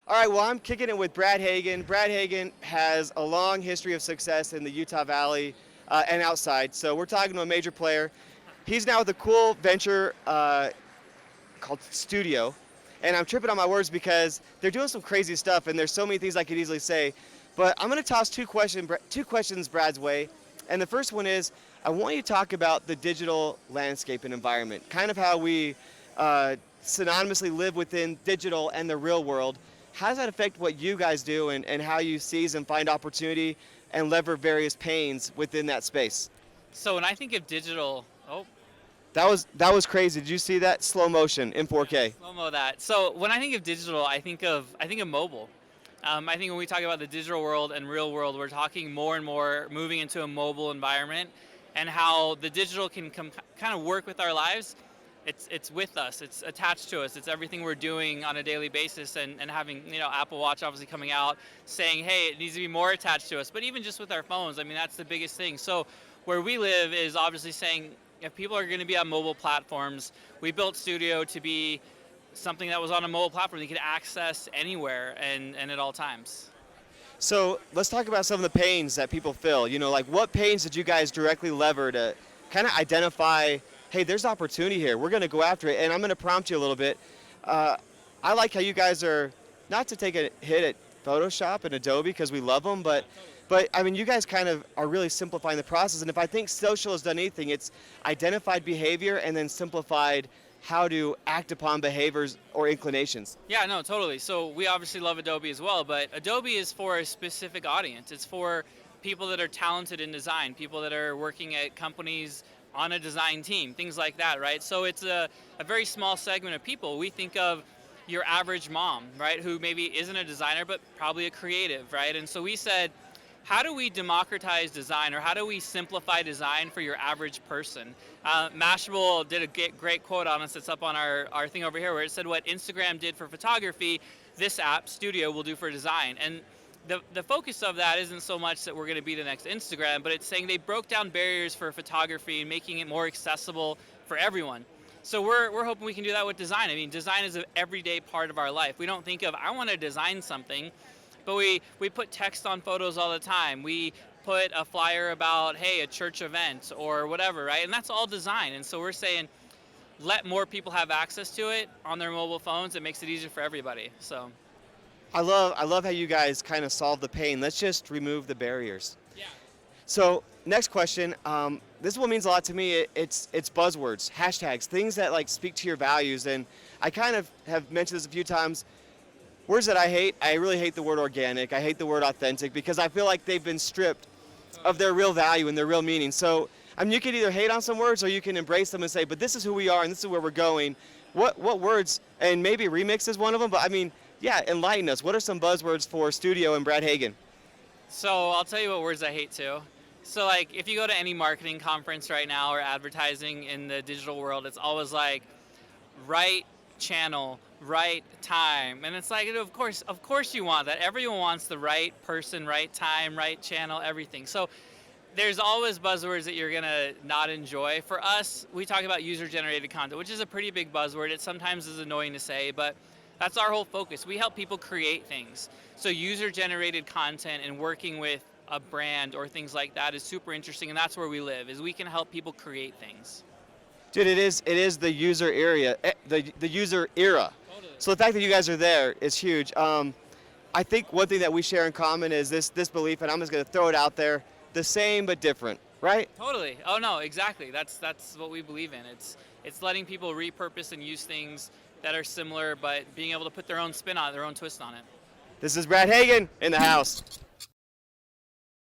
All right, well, I'm kicking it with Brad Hagan. Brad Hagan has a long history of success in the Utah Valley and outside. So we're talking to a major player. He's now with a cool venture called Studio. And I'm tripping on my words because they're doing some crazy stuff, and there's so many things I could easily say. But I'm going to toss two questions Brad's way. And the first one is, I want you to talk about the digital landscape and environment, kind of how we synonymously live within digital and the real world. How does that affect what you guys do and how you seize and find opportunity and lever various pains within that space? So when I think of digital, That was crazy. Did you see that slow motion in 4K? slow mo that. So when I think of digital, I think of mobile. I think when we talk about the digital world and real world, we're talking more and more moving into a mobile environment, and how the digital can kind of work with our lives. It's with us. It's attached to us. It's everything we're doing on a daily basis, and having Apple Watch obviously coming out saying, hey, it needs to be more attached to us. But even just with our phones, I mean, that's the biggest thing. So where we live is obviously saying, if people are going to be on mobile platforms, we built Studio to be something that was on a mobile platform they could access anywhere and at all times. So let's talk about some of the pains that people feel. Like what pains did you guys directly lever to kind of identify, hey, there's opportunity here. We're going to go after it. And I'm going to prompt you a little bit. I like how you guys are, not to take a hit at Photoshop and Adobe because we love them, but I mean, you guys kind of are really simplifying the process. And if I think social has done anything, it's identified behavior and then simplified how to act upon behaviors or inclinations. Yeah, no, totally. So we obviously love Adobe as well, but Adobe is for a specific audience. It's for people that are talented in design, people that are working at companies on a design team, things like that, right? So it's a very small segment of people. We think of your average mom, right, who maybe isn't a designer, but probably a creative, right? And so we said, how do we democratize design, or how do we simplify design for your average person? Mashable did a great quote on us that's up on our thing over here, where it said, what Instagram did for photography, this app, Studio, will do for design. And the focus of that isn't so much that we're going to be the next Instagram, but it's saying they broke down barriers for photography and making it more accessible for everyone. So we're hoping we can do that with design. I mean, design is an everyday part of our life. We don't think of, I want to design something, but we put text on photos all the time. We put a flyer about, hey, a church event or whatever, right? And that's all design. And so we're saying, let more people have access to it on their mobile phones. It makes it easier for everybody. So I love how you guys kind of solve the pain. Let's just remove the barriers. yeah. So next question. This one means a lot to me. It's buzzwords, hashtags, things that like speak to your values. And I kind of have mentioned this a few times. Words that I hate. I really hate the word organic. I hate the word authentic because I feel like they've been stripped of their real value and their real meaning. So I mean, you can either hate on some words or you can embrace them and say, but this is who we are and this is where we're going. What words? And maybe remix is one of them. But I mean, yeah, enlighten us. What are some buzzwords for Studio and Brad Hagan? So I'll tell you what words I hate too. So like if you go to any marketing conference right now or advertising in the digital world, it's always like right channel, right time. And it's like, of course you want that. Everyone wants the right person, right time, right channel, everything. So there's always buzzwords that you're gonna not enjoy. For us, we talk about user-generated content, which is a pretty big buzzword. It sometimes is annoying to say, but that's our whole focus. We help people create things. So user-generated content and working with a brand or things like that is super interesting, and that's where we live, is we can help people create things. Dude, it is the user area, the user era. Totally. So the fact that you guys are there is huge. I think one thing that we share in common is this belief, and I'm just going to throw it out there: the same but different, right? Totally. Oh no, exactly. That's what we believe in. It's letting people repurpose and use things that are similar, but being able to put their own spin on it, their own twist on it. This is Brad Hagan in the house.